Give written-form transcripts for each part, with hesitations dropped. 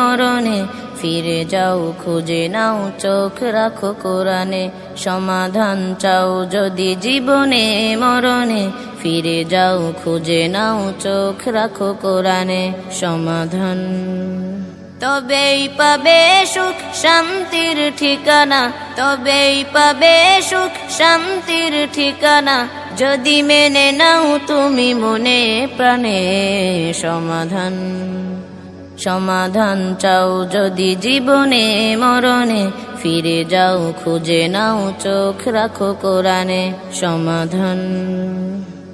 মরণে ফিরে যাও খুঁজে নাও চোখ রাখো কোরআনে সমাধান চাও যদি জীবনে মরণে ফিরে যাও খুঁজে নাও চোখ রাখো কোরআনে সমাধান তবেই পাবে সুখ শান্তির ঠিকানা তবেই পাবে সুখ শান্তির ঠিকানা যদি মেনে নাও তুমি মনে প্রাণে সমাধান সমাধান চাও যদি জীবনে মরণে ফিরে যাও খুঁজে নাও চোখ রাখো কোরআনে সমাধান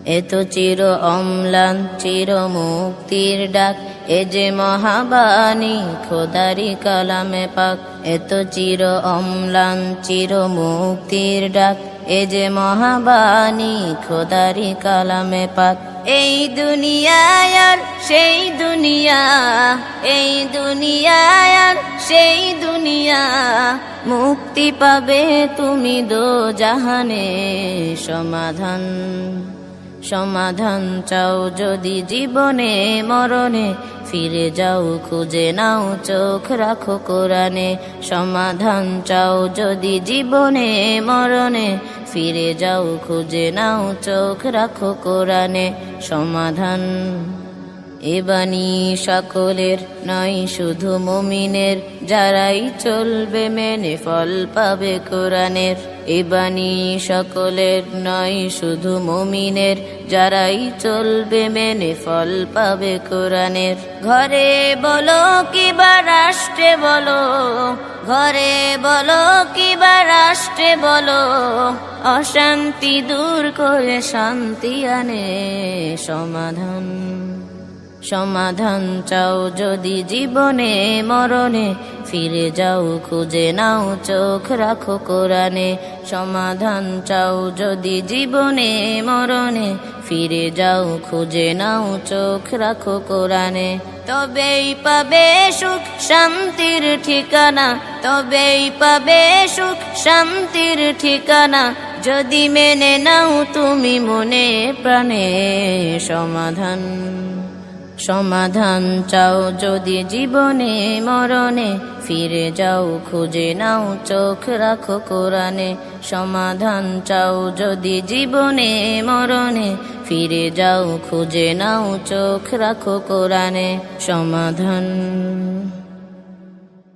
এত চির অম্লান চির মুক্তির ডাক এ যে মহাবাণী খোদারি কালামে পাক এত চির অম্লান চির মুক্তির ডাক এ যে মহাবাণী খোদারি কালামে পাক এই দুনিয়ায় আর সেই দুনিয়া এই দুনিয়ায় আর সেই দুনিয়া মুক্তি পাবে তুমি দো জাহানে সমাধান সমাধান চাও যদি জীবনে মরণে ফিরে যাও খুঁজে নাও চোখ রাখো কোরআনে সমাধান চাও যদি জীবনে মরণে ফিরে যাও খুঁজে নাও চোখ রাখো কোরআনে সমাধান এ বাণী সকলের নয় শুধু মুমিনের যারাই চলবে মেনে ফল পাবে কোরআনের এ বাণী সকলের নয় শুধু মুমিনের যারাই চলবে মেনে ফল পাবে কোরআনের ঘরে বলো কিবা রাষ্ট্রে বলো ঘরে বলো কিবা রাষ্ট্রে বলো অশান্তি দূর করে শান্তি আনে সমাধান সমাধান চাও যদি জীবনে মরণে ফিরে যাও খুঁজে নাও চোখ রাখো কোরআনে সমাধান চাও যদি জীবনে মরণে ফিরে যাও খুঁজে নাও চোখ রাখো কোরআনে তবেই পাবে সুখ শান্তির ঠিকানা তবেই পাবে সুখ শান্তির ঠিকানা যদি মেনে নাও তুমি মনে প্রাণে সমাধান সমাধান চাও যদি জীবনে মরণে ফিরে যাও খুঁজে নাও চোখ রাখো কোরআনে সমাধান চাও যদি জীবনে মরণে ফিরে যাও খুঁজে নাও চোখ রাখো কোরআনে সমাধান।